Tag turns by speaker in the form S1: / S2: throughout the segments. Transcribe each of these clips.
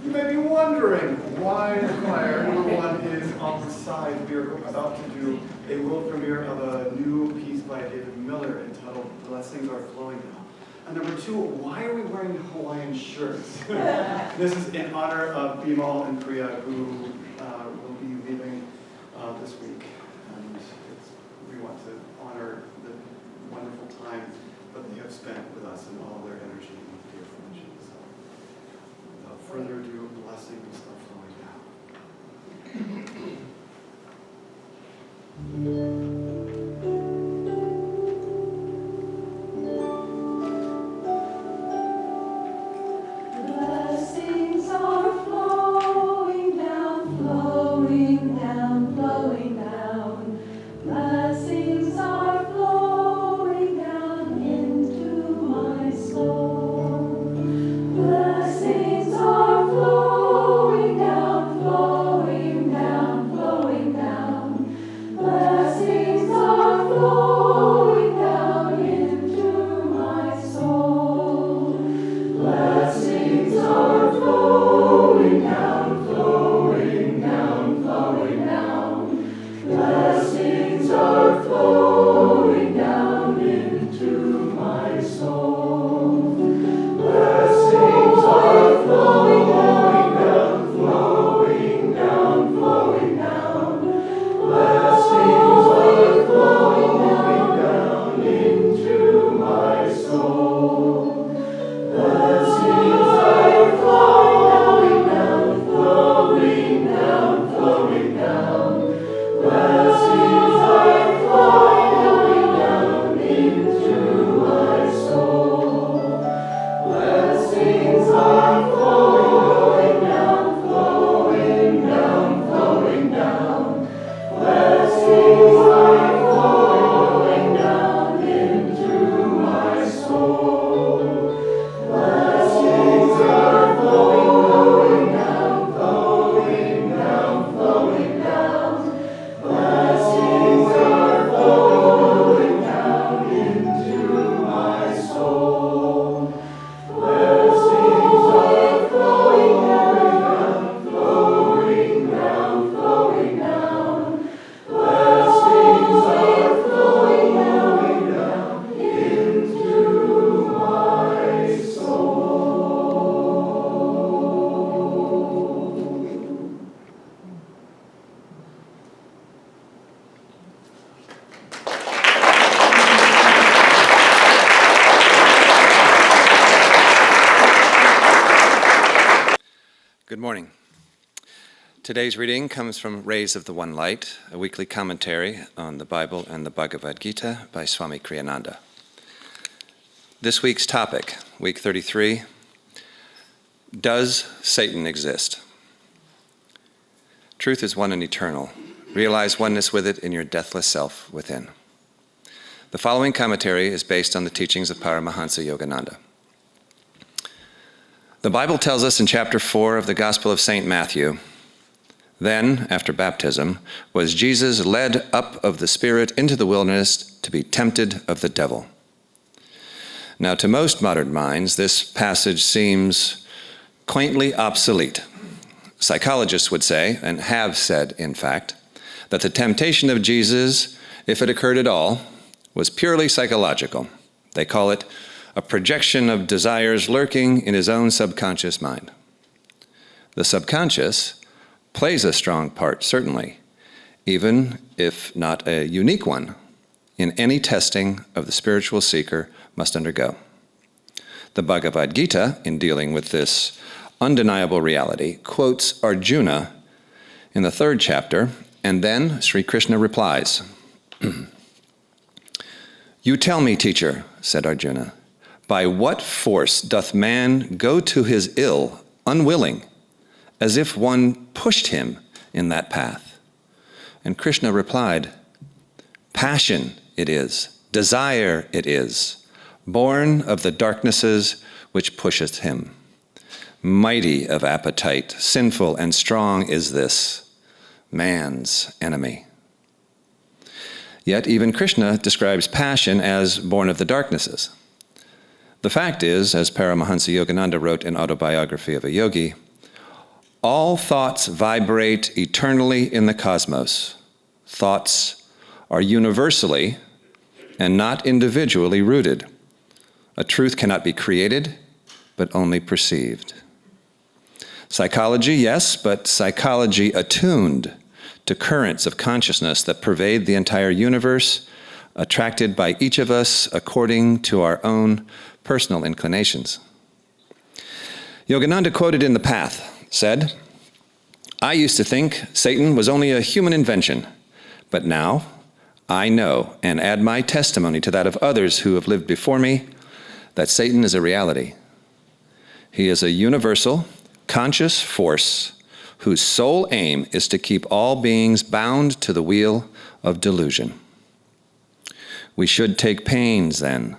S1: You may be wondering why the choir, number one, is on the side. We are about to do a world premiere of a new piece by David Miller entitled Blessings Are Flowing Now. And number two, why are we wearing Hawaiian shirts? This is in honor of Bimal and Priya, who will be leaving this week. And we want to honor the wonderful time that they have spent with us and all their energy and dear friendship. So, without further ado, blessings are flowing
S2: Blessings are flowing down, flowing down, flowing down. Blessings are flowing down into my soul. Blessings are flowing down, flowing down, flowing down. Blessings are flowing down into my soul. Blessings are flowing down, flowing down, flowing down. Blessings are flowing down into my soul. Blessings are flowing down, flowing down, flowing down. Blessings are flowing down into my soul. Blessings are flowing down, flowing down, flowing down. Blessings are flowing down into my soul. Blessings are flowing down, flowing down, flowing down. Blessings are flowing down into my soul. Blessings are flowing down, flowing down, flowing down. Blessings are flowing down into my soul. Blessings are flowing down, flowing down, flowing down. Blessings are flowing down into my soul.
S3: Good morning. Today's reading comes from Rays of the One Light, a weekly commentary on the Bible and the Bhagavad Gita by Swami Ananda. This week's topic, week 33, Does Satan Exist? Truth is one and eternal. Realize oneness with it in your deathless self within. The following commentary is based on the teachings of Paramahansa Yogananda. The Bible tells us in chapter 4 of the Gospel of St. Matthew, then, after baptism, was Jesus led up of the Spirit into the wilderness to be tempted of the devil. Now, to most modern minds, this passage seems quaintly obsolete. Psychologists would say, and have said, in fact, that the temptation of Jesus, if it occurred at all, was purely psychological. They call it a projection of desires lurking in his own subconscious mind. The subconscious plays a strong part, certainly, even if not a unique one, in any testing of the spiritual seeker must undergo. The Bhagavad Gita, in dealing with this undeniable reality, quotes Arjuna in the 3rd chapter, and then Sri Krishna replies, "You tell me, teacher," said Arjuna, "by what force doth man go to his ill, unwilling, as if one pushed him in that path?" And Krishna replied, "Passion it is, desire it is, born of the darknesses which pusheth him. Mighty of appetite, sinful and strong is this, man's enemy." Yet even Krishna describes passion as born of the darknesses. The fact is, as Paramahansa Yogananda wrote in Autobiography of a Yogi, All thoughts vibrate eternally in the cosmos. Thoughts are universally and not individually rooted. A truth cannot be created, but only perceived. Psychology, yes, but psychology attuned to currents of consciousness that pervade the entire universe, attracted by each of us according to our own personal inclinations. Yogananda, quoted in The Path, said, "I used to think Satan was only a human invention, but now I know and add my testimony to that of others who have lived before me that Satan is a reality. He is a universal, conscious force whose sole aim is to keep all beings bound to the wheel of delusion. We should take pains, then,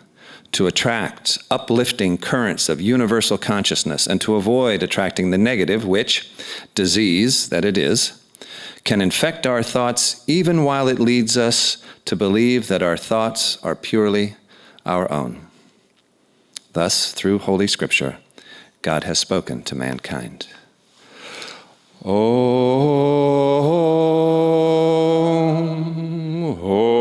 S3: to attract uplifting currents of universal consciousness and to avoid attracting the negative, which, disease that it is, can infect our thoughts even while it leads us to believe that our thoughts are purely our own. Thus, through Holy Scripture, God has spoken to mankind." Om, Om,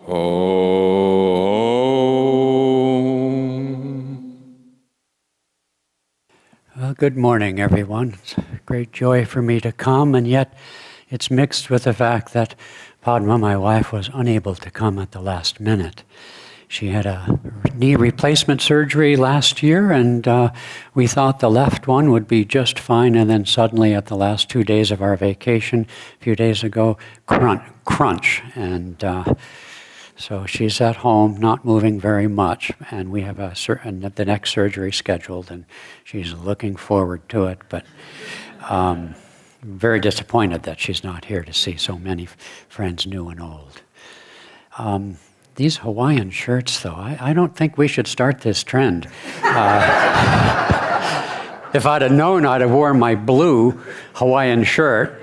S3: Om.
S4: Well, good morning, everyone. It's a great joy for me to come, and yet it's mixed with the fact that Padma, my wife, was unable to come at the last minute. She had a knee replacement surgery last year, and we thought the left one would be just fine, and then suddenly at the last 2 days of our vacation, a few days ago, crunch. And so she's at home, not moving very much, and we have the next surgery scheduled, and she's looking forward to it, but very disappointed that she's not here to see so many friends, new and old. These Hawaiian shirts, though, I don't think we should start this trend. If I'd have known, I'd have worn my blue Hawaiian shirt.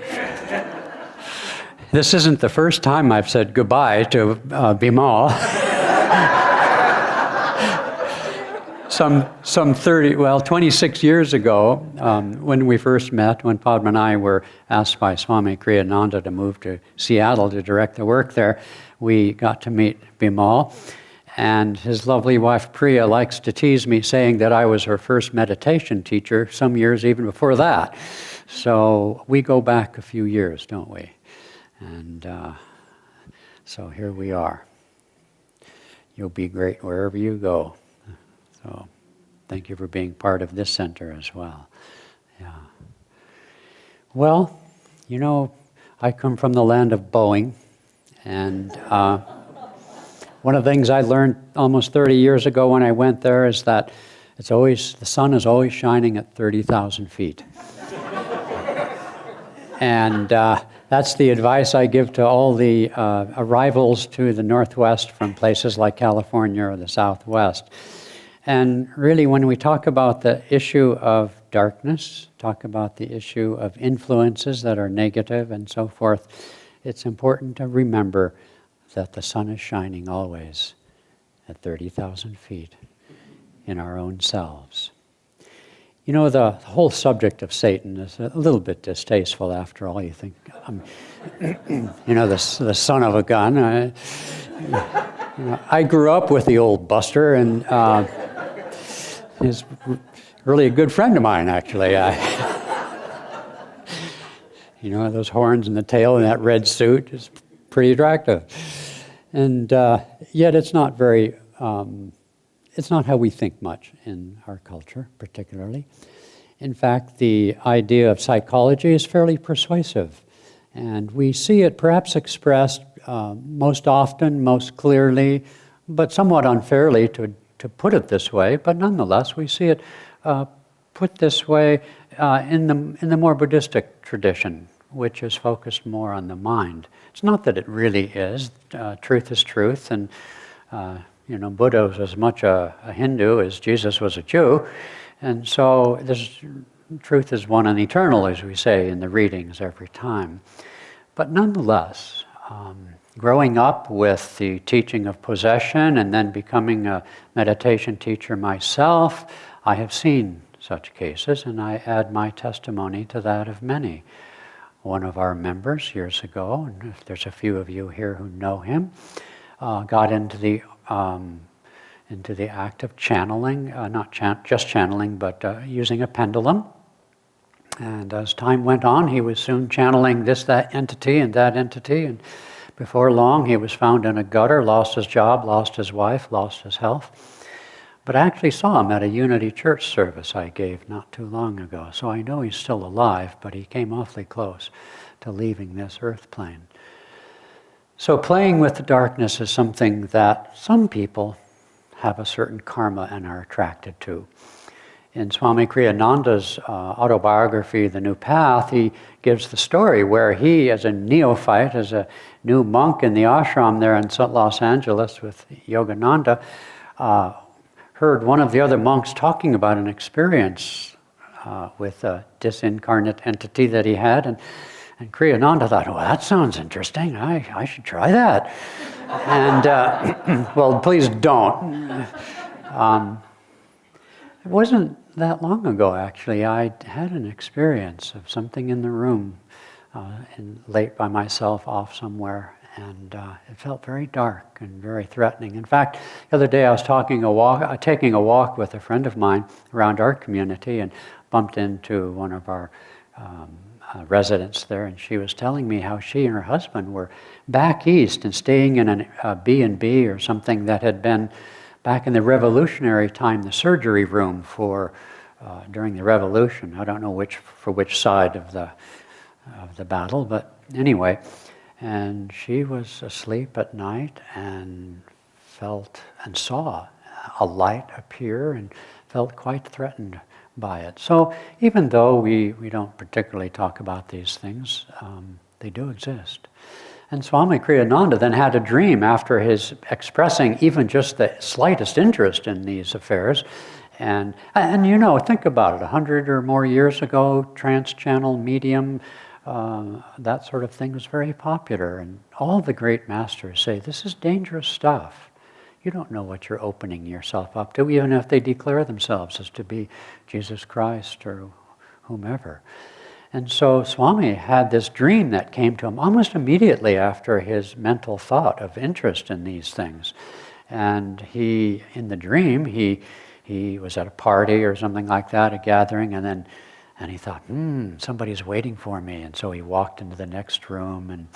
S4: This isn't the first time I've said goodbye to Bimal. Some 26 years ago, when we first met, when Padma and I were asked by Swami Ananda to move to Seattle to direct the work there, we got to meet Bimal, and his lovely wife Priya likes to tease me saying that I was her first meditation teacher, some years even before that. So we go back a few years, don't we? And so here we are. You'll be great wherever you go. So thank you for being part of this center as well. Yeah. Well, you know, I come from the land of Boeing, and one of the things I learned almost 30 years ago when I went there is that the sun is always shining at 30,000 feet. And that's the advice I give to all the arrivals to the Northwest from places like California or the Southwest. And really, when we talk about the issue of darkness, talk about the issue of influences that are negative and so forth, it's important to remember that the sun is shining always at 30,000 feet in our own selves. You know, the whole subject of Satan is a little bit distasteful after all. You think, you know, the son of a gun. I grew up with the old Buster, and he's really a good friend of mine, actually. You know, those horns and the tail and that red suit is pretty attractive. And yet it's not very, it's not how we think much in our culture, particularly. In fact, the idea of psychology is fairly persuasive. And we see it perhaps expressed most often, most clearly, but somewhat unfairly to put it this way, but nonetheless we see it put this way in the more Buddhistic tradition, which is focused more on the mind. It's not that it really is. Truth is truth, and you know, Buddha was as much a Hindu as Jesus was a Jew, and so this truth is one and eternal, as we say in the readings every time. But nonetheless, growing up with the teaching of possession and then becoming a meditation teacher myself, I have seen such cases, and I add my testimony to that of many. One of our members years ago, and if there's a few of you here who know him, got into the act of channeling, just channeling, but using a pendulum. And as time went on, he was soon channeling that entity, and before long he was found in a gutter, lost his job, lost his wife, lost his health. But I actually saw him at a Unity Church service I gave not too long ago, so I know he's still alive, but he came awfully close to leaving this earth plane. So playing with the darkness is something that some people have a certain karma and are attracted to. In Swami Kriyananda's autobiography, The New Path, he gives the story where he, as a neophyte, as a new monk in the ashram there in Los Angeles with Yogananda, heard one of the other monks talking about an experience with a disincarnate entity that he had, and Kriyananda thought, well, that sounds interesting. I should try that. And, well, please don't. It wasn't that long ago, actually. I had an experience of something in the room, late by myself off somewhere, and it felt very dark and very threatening. In fact, the other day I was taking a walk with a friend of mine around our community and bumped into one of our residents there, and she was telling me how she and her husband were back east and staying in a B&B or something that had been, back in the Revolutionary time, the surgery room for during the Revolution. I don't know for which side of the battle, but anyway. And she was asleep at night and felt and saw a light appear and felt quite threatened by it. So even though we don't particularly talk about these things, they do exist. And Swami Kriyananda then had a dream after his expressing even just the slightest interest in these affairs. And you know, think about it, 100 or more years ago, trans-channel medium, that sort of thing was very popular. And all the great masters say, this is dangerous stuff. You don't know what you're opening yourself up to, even if they declare themselves as to be Jesus Christ or whomever. And so Swami had this dream that came to him almost immediately after his mental thought of interest in these things. And in the dream, he was at a party or something like that, a gathering, and he thought, somebody's waiting for me. And so he walked into the next room, and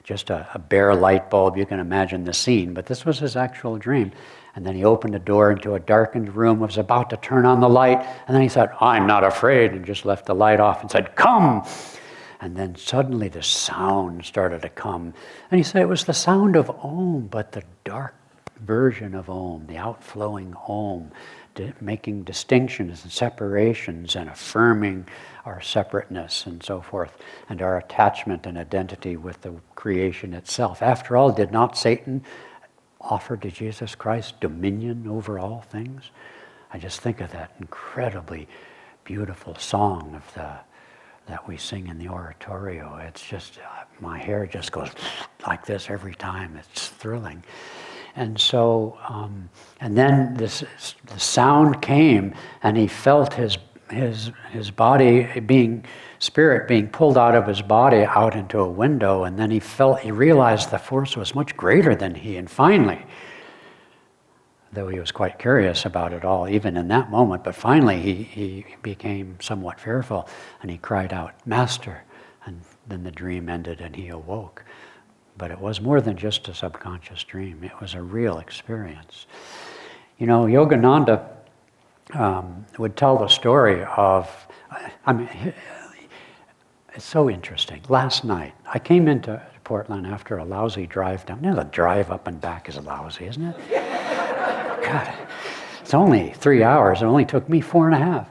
S4: just a bare light bulb, you can imagine the scene, but this was his actual dream. And then he opened a door into a darkened room, was about to turn on the light, and then he said, I'm not afraid, and just left the light off and said, come! And then suddenly the sound started to come. And he said it was the sound of Om, but the dark version of Om, the outflowing Om, making distinctions and separations and affirming our separateness and so forth, and our attachment and identity with the creation itself. After all, did not Satan offer to Jesus Christ dominion over all things? I just think of that incredibly beautiful song that we sing in the oratorio. It's just, my hair just goes like this every time. It's thrilling. And so, and then the sound came, and he felt his body spirit being pulled out of his body out into a window, and then he realized the force was much greater than he, and finally, though he was quite curious about it all, even in that moment, but finally he became somewhat fearful, and he cried out, Master, and then the dream ended and he awoke. But it was more than just a subconscious dream. It was a real experience. You know, Yogananda would tell the story of, it's so interesting. Last night, I came into Portland after a lousy drive down. You know, the drive up and back is lousy, isn't it? God, it's only 3 hours. It only took me 4.5.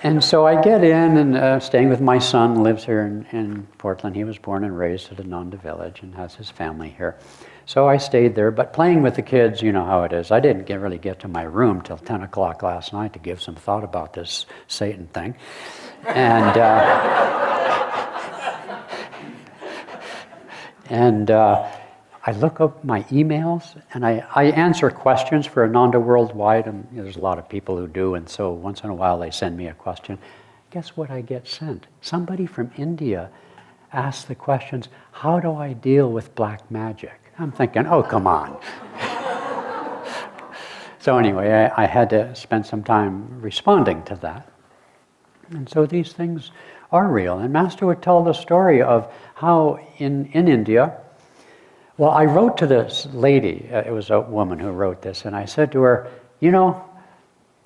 S4: And so I get in and staying with my son, lives here in Portland. He was born and raised at Ananda village and has his family here. So I stayed there, but playing with the kids, you know how it is. I didn't really get to my room till 10 o'clock last night to give some thought about this Satan thing. And I look up my emails and I answer questions for Ananda Worldwide, and there's a lot of people who do, and so once in a while they send me a question. Guess what I get sent? Somebody from India asks the questions, how do I deal with black magic? I'm thinking, oh, come on. So anyway, I had to spend some time responding to that. And so these things are real. And Master would tell the story of how in India, well, I wrote to this lady, it was a woman who wrote this, and I said to her, you know,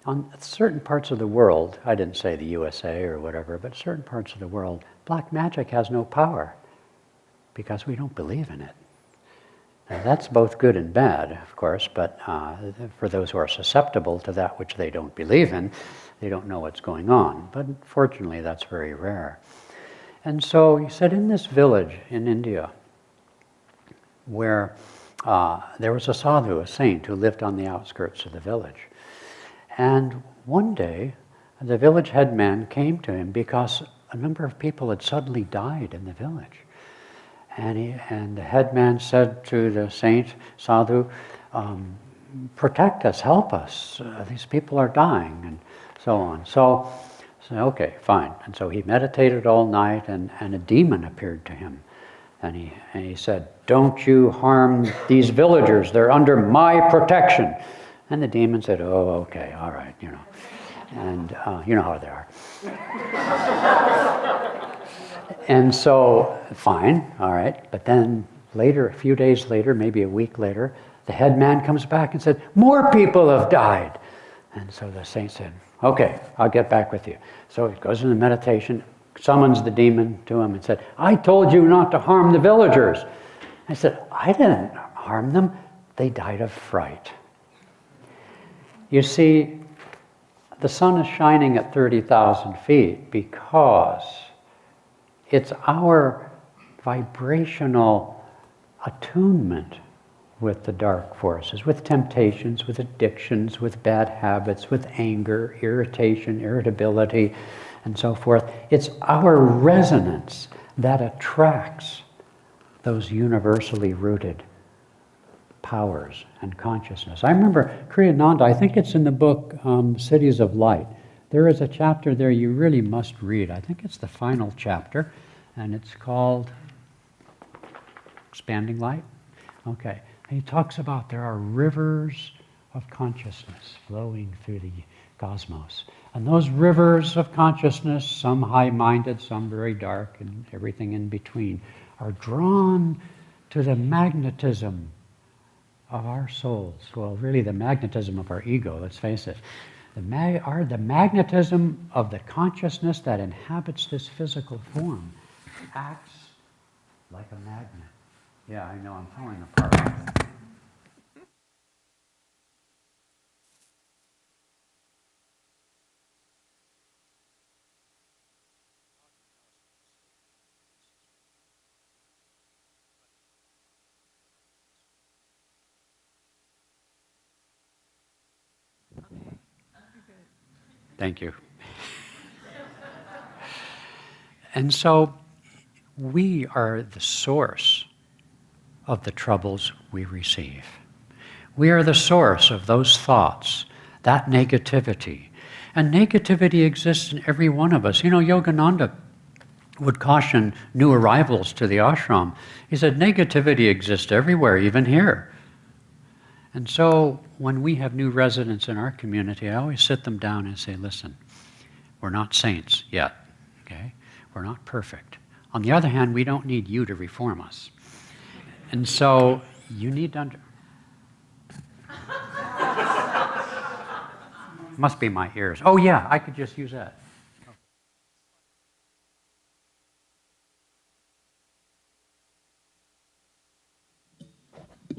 S4: on certain parts of the world, I didn't say the USA or whatever, but certain parts of the world, black magic has no power because we don't believe in it. Now, that's both good and bad, of course, but for those who are susceptible to that which they don't believe in, they don't know what's going on. But fortunately, that's very rare. And so he said, in this village in India, where there was a sadhu, a saint, who lived on the outskirts of the village. And one day, the village headman came to him because a number of people had suddenly died in the village. And the headman said to the saint, sadhu, protect us, help us. These people are dying, and so on. So, okay, fine. And so he meditated all night, and a demon appeared to him. And he said, don't you harm these villagers. They're under my protection. And the demon said, oh, okay, all right, you know. And you know how they are. And so, fine, all right. But then later, a few days later, maybe a week later, the headman comes back and said, more people have died. And so the saint said, okay, I'll get back with you. So he goes into meditation, summons the demon to him and said, I told you not to harm the villagers. I said, I didn't harm them. They died of fright. You see, the sun is shining at 30,000 feet because it's our vibrational attunement with the dark forces, with temptations, with addictions, with bad habits, with anger, irritation, irritability, and so forth. It's our resonance that attracts those universally rooted powers and consciousness. I remember Kriyananda, I think it's in the book Cities of Light. There is a chapter there you really must read. I think it's the final chapter, and it's called Expanding Light. Okay. And he talks about there are rivers of consciousness flowing through the cosmos. And those rivers of consciousness, some high-minded, some very dark, and everything in between, are drawn to the magnetism of our souls. Well, really the magnetism of our ego, let's face it. The magnetism of the consciousness that inhabits this physical form acts like a magnet. Yeah, I know, I'm falling apart. Thank you. And so we are the source of the troubles we receive. We are the source of those thoughts, that negativity. And negativity exists in every one of us. You know, Yogananda would caution new arrivals to the ashram. He said, negativity exists everywhere, even here. And so when we have new residents in our community, I always sit them down and say, listen, we're not saints yet, okay? We're not perfect. On the other hand, we don't need you to reform us. And so you need to must be my ears. Oh yeah, I could just use that.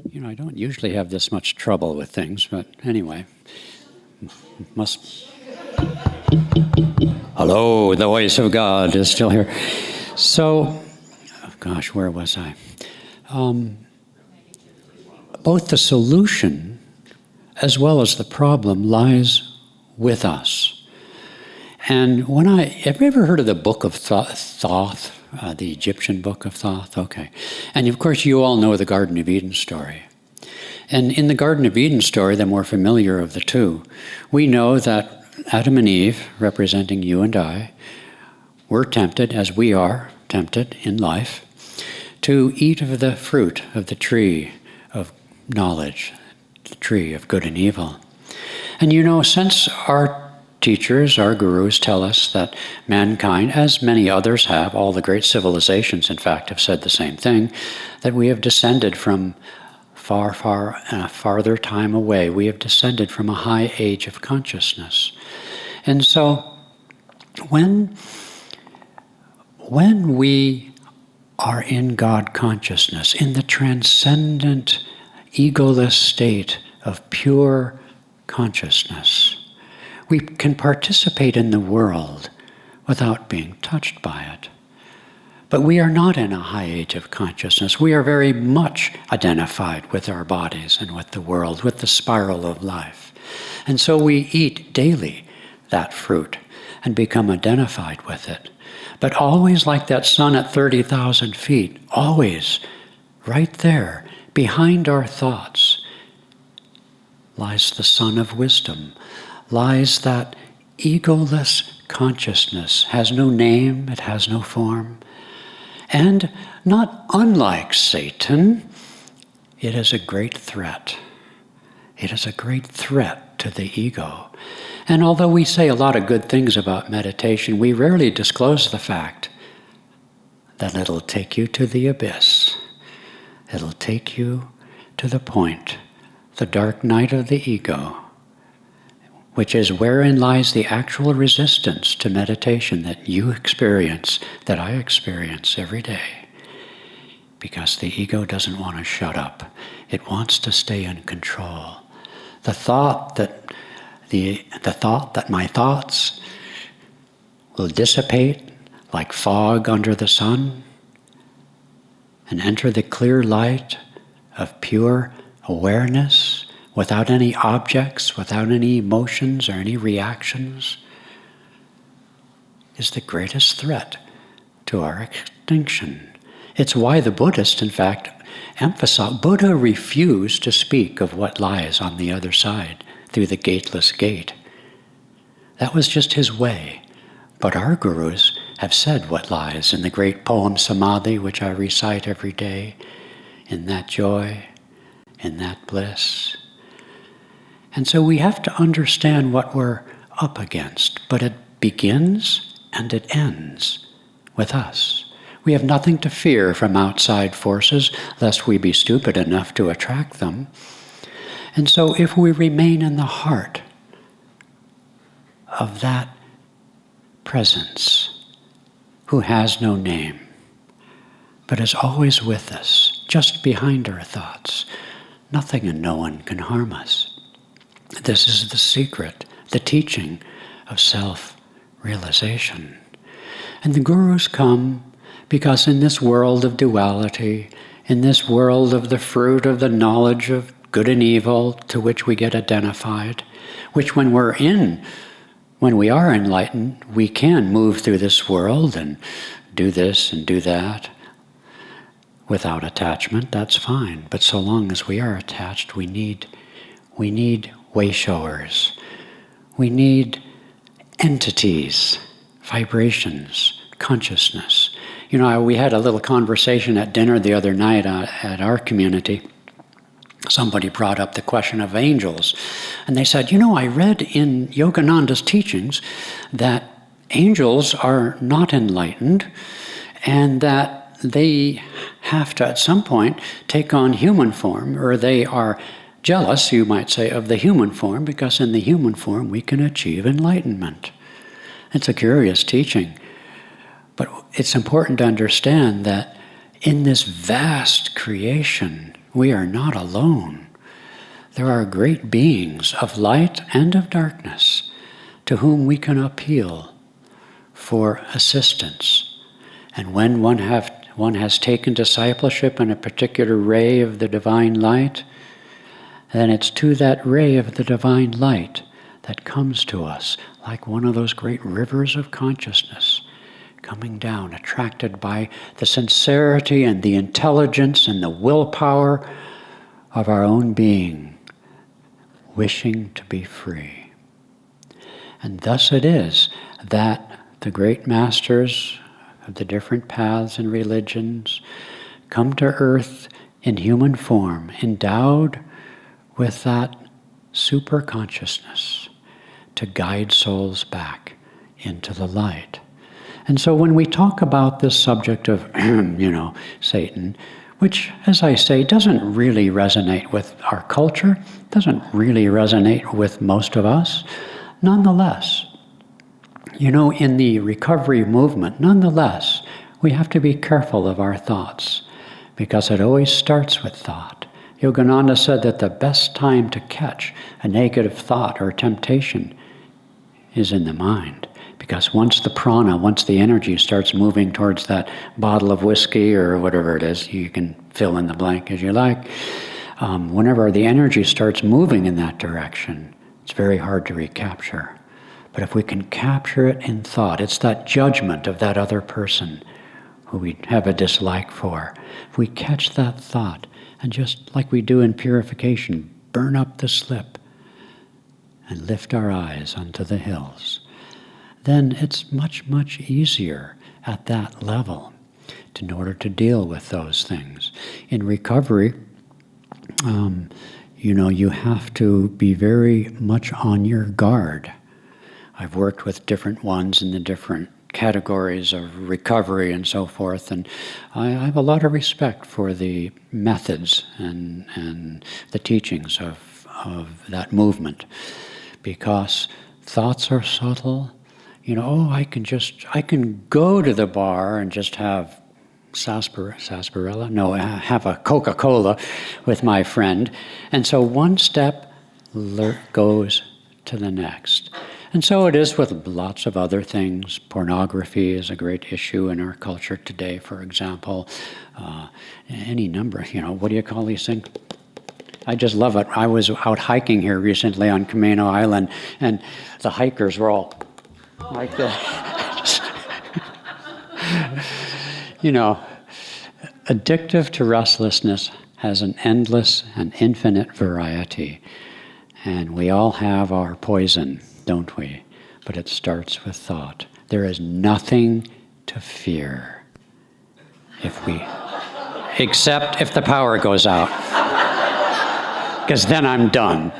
S4: You know, I don't usually have this much trouble with things, but anyway, must. Hello, the voice of God is still here. So, oh gosh, where was I? Both the solution as well as the problem lies with us. And have you ever heard of the Book of Thoth? the Egyptian Book of Thoth? Okay. And of course, you all know the Garden of Eden story. And in the Garden of Eden story, the more familiar of the two, we know that Adam and Eve, representing you and I, were tempted, as we are tempted in life, to eat of the fruit of the tree of knowledge, the tree of good and evil. And you know, since our teachers, our gurus tell us that mankind, as many others have, all the great civilizations in fact have said the same thing, that we have descended from farther time away. We have descended from a high age of consciousness. And so when we are in God consciousness, in the transcendent, egoless state of pure consciousness, we can participate in the world without being touched by it. But we are not in a high age of consciousness. We are very much identified with our bodies and with the world, with the spiral of life. And so we eat daily that fruit and become identified with it. But always like that sun at 30,000 feet, always right there, behind our thoughts, lies the sun of wisdom, lies that egoless consciousness, has no name, it has no form. And not unlike Satan, it is a great threat. It is a great threat to the ego. And although we say a lot of good things about meditation, we rarely disclose the fact that it'll take you to the abyss. It'll take you to the point, the dark night of the ego, which is wherein lies the actual resistance to meditation that you experience, that I experience every day. Because the ego doesn't want to shut up. It wants to stay in control. The thought that my thoughts will dissipate like fog under the sun and enter the clear light of pure awareness without any objects, without any emotions or any reactions, is the greatest threat to our extinction. It's why the Buddhists, in fact, emphasize, Buddha refused to speak of what lies on the other side through the gateless gate. That was just his way. But our gurus have said what lies in the great poem Samadhi, which I recite every day, in that joy, in that bliss. And so we have to understand what we're up against, but it begins and it ends with us. We have nothing to fear from outside forces, lest we be stupid enough to attract them. And so if we remain in the heart of that presence, who has no name, but is always with us, just behind our thoughts, nothing and no one can harm us. This is the secret, the teaching of self-realization. And the gurus come because in this world of duality, in this world of the fruit of the knowledge of good and evil to which we get identified, which when we are enlightened, we can move through this world and do this and do that without attachment, that's fine. But so long as we are attached, we need way showers. We need entities, vibrations, consciousness. You know, we had a little conversation at dinner the other night at our community. Somebody brought up the question of angels. And they said, you know, I read in Yogananda's teachings that angels are not enlightened and that they have to, at some point, take on human form, or they are jealous, you might say, of the human form, because in the human form we can achieve enlightenment. It's a curious teaching. But it's important to understand that in this vast creation, we are not alone. There are great beings of light and of darkness to whom we can appeal for assistance. And when one has taken discipleship in a particular ray of the divine light, then it's to that ray of the divine light that comes to us like one of those great rivers of consciousness, coming down, attracted by the sincerity and the intelligence and the willpower of our own being, wishing to be free. And thus it is that the great masters of the different paths and religions come to earth in human form, endowed with that super consciousness to guide souls back into the light. And so when we talk about this subject of, Satan, which, as I say, doesn't really resonate with our culture, doesn't really resonate with most of us, nonetheless, in the recovery movement, nonetheless, we have to be careful of our thoughts, because it always starts with thought. Yogananda said that the best time to catch a negative thought or temptation is in the mind. Because once the energy starts moving towards that bottle of whiskey or whatever it is, you can fill in the blank as you like, whenever the energy starts moving in that direction, it's very hard to recapture. But if we can capture it in thought, it's that judgment of that other person who we have a dislike for. If we catch that thought and just like we do in purification, burn up the slip and lift our eyes unto the hills, then it's much, much easier at that level in order to deal with those things. In recovery, you have to be very much on your guard. I've worked with different ones in the different categories of recovery and so forth, and I have a lot of respect for the methods and the teachings of that movement, because thoughts are subtle. I can go to the bar and just have sarsaparilla? No, have a Coca-Cola with my friend. And so one step goes to the next. And so it is with lots of other things. Pornography is a great issue in our culture today, for example. Any number, what do you call these things? I just love it. I was out hiking here recently on Camino Island, and the hikers were all like that. Addictive to restlessness has an endless and infinite variety. And we all have our poison, don't we? But it starts with thought. There is nothing to fear except if the power goes out. Because then I'm done.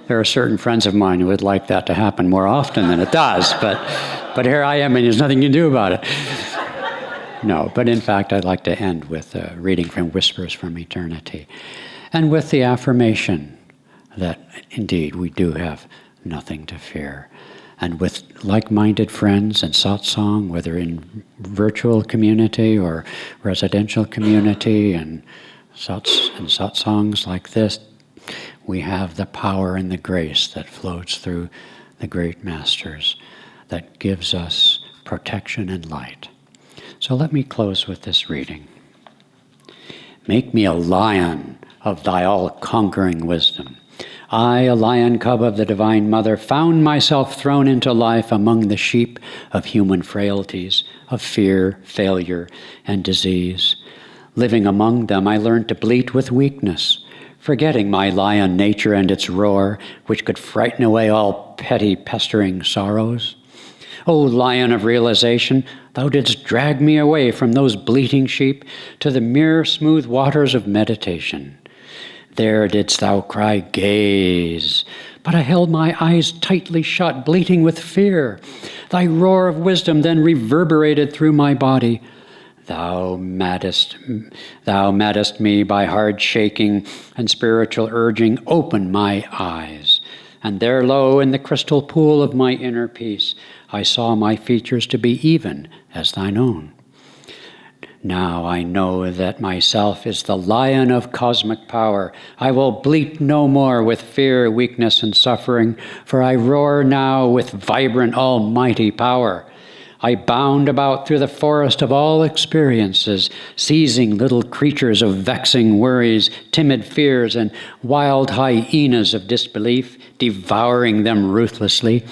S4: There are certain friends of mine who would like that to happen more often than it does, but here I am and there's nothing you can do about it. No, but in fact I'd like to end with a reading from Whispers from Eternity, and with the affirmation that indeed we do have nothing to fear. And with like-minded friends and satsang, whether in virtual community or residential community and satsangs like this, we have the power and the grace that flows through the great masters that gives us protection and light. So let me close with this reading. Make me a lion of thy all-conquering wisdom. I, a lion cub of the Divine Mother, found myself thrown into life among the sheep of human frailties, of fear, failure, and disease. Living among them, I learned to bleat with weakness, forgetting my lion nature and its roar, which could frighten away all petty, pestering sorrows. O lion of realization, thou didst drag me away from those bleating sheep to the mere smooth waters of meditation. There didst thou cry, gaze, but I held my eyes tightly shut, bleating with fear. Thy roar of wisdom then reverberated through my body. Thou maddest me by hard shaking and spiritual urging, open my eyes. And there, lo, in the crystal pool of my inner peace, I saw my features to be even as thine own. Now I know that myself is the lion of cosmic power. I will bleat no more with fear, weakness, and suffering, for I roar now with vibrant, almighty power. I bound about through the forest of all experiences, seizing little creatures of vexing worries, timid fears, and wild hyenas of disbelief, devouring them ruthlessly.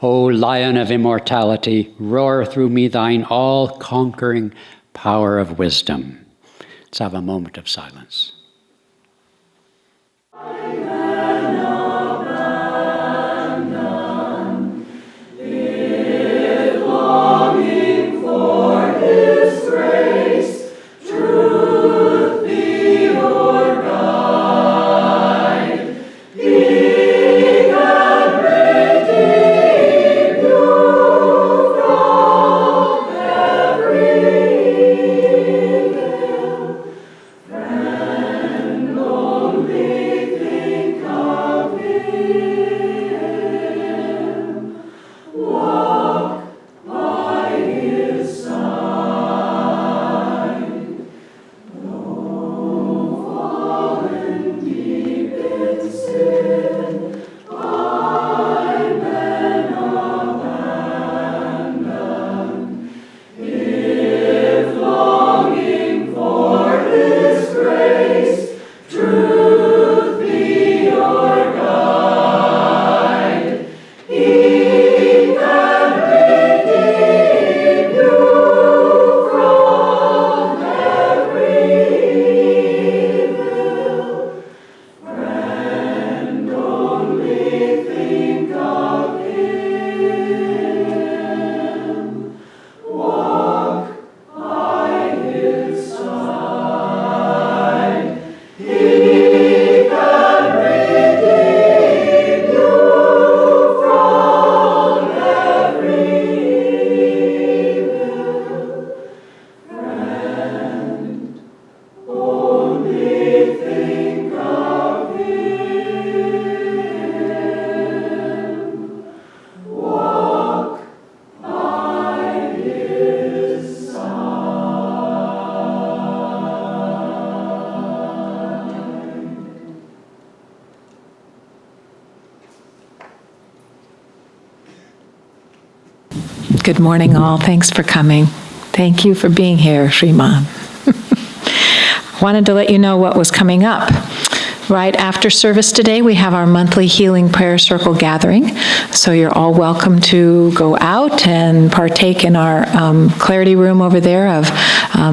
S4: O Lion of immortality, roar through me thine all-conquering power of wisdom. Let's have a moment of silence.
S5: Good morning, all. Thanks for coming. Thank you for being here, Hriman. Wanted to let you know what was coming up. Right after service today, we have our monthly Healing Prayer Circle gathering. So you're all welcome to go out and partake in our clarity room over there of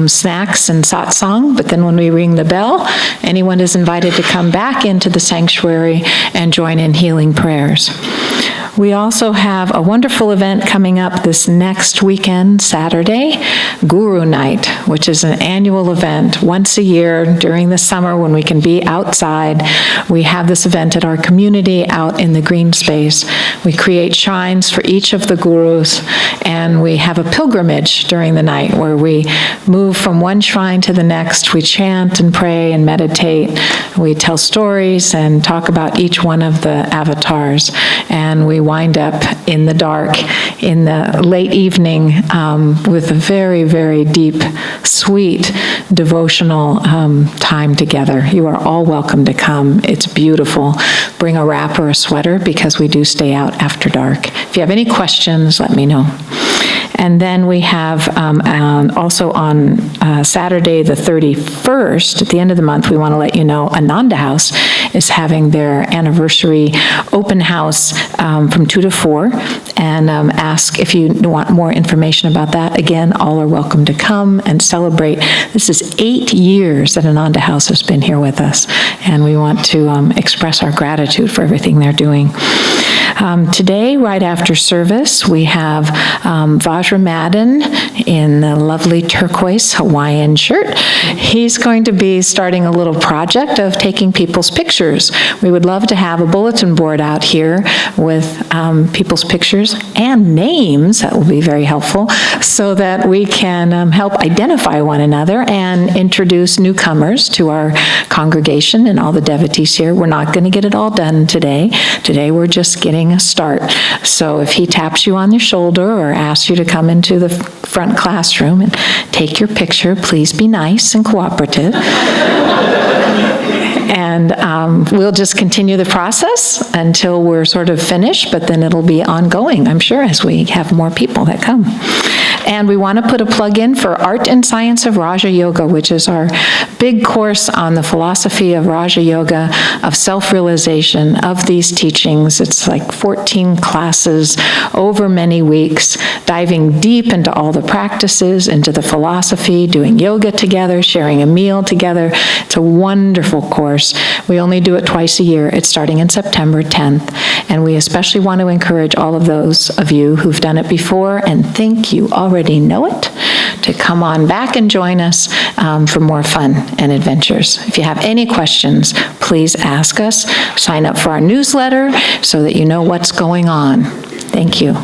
S5: snacks and satsang. But then when we ring the bell, anyone is invited to come back into the sanctuary and join in healing prayers. We also have a wonderful event coming up this next weekend, Saturday, Guru Night, which is an annual event once a year during the summer when we can be outside. We have this event at our community out in the green space. We create shrines for each of the gurus, and we have a pilgrimage during the night where we move from one shrine to the next. We chant and pray and meditate. We tell stories and talk about each one of the avatars, and we wind up in the dark, in the late evening, with a very, very deep, sweet, devotional time together. You are all welcome to come. It's beautiful. Bring a wrap or a sweater because we do stay out after dark. If you have any questions, let me know. And then we have also on Saturday the 31st, at the end of the month, we want to let you know Ananda House is having their anniversary open house from 2 to 4. And ask if you want more information about that. Again, all are welcome to come and celebrate. This is 8 years that Ananda House has been here with us, and we want to express our gratitude for everything they're doing. Today, right after service, we have Vajra Madden in the lovely turquoise Hawaiian shirt. He's going to be starting a little project of taking people's pictures. We would love to have a bulletin board out here with people's pictures and names. That will be very helpful so that we can help identify one another and introduce newcomers to our congregation and all the devotees here. We're not going to get it all done today. Today we're just getting a start. So if he taps you on your shoulder or asks you to come into the front classroom and take your picture, please be nice and cooperative. And We'll just continue the process until we're sort of finished, but then it'll be ongoing, I'm sure, as we have more people that come. And we want to put a plug in for Art and Science of Raja Yoga, which is our big course on the philosophy of Raja Yoga, of self-realization, of these teachings. It's like 14 classes over many weeks, diving deep into all the practices, into the philosophy, doing yoga together, sharing a meal together. It's a wonderful course. We only do it twice a year. It's starting in September 10th. And we especially want to encourage all of those of you who've done it before and think you already know it to come on back and join us for more fun and adventures. If you have any questions, please ask us. Sign up for our newsletter so that you know what's going on. Thank you.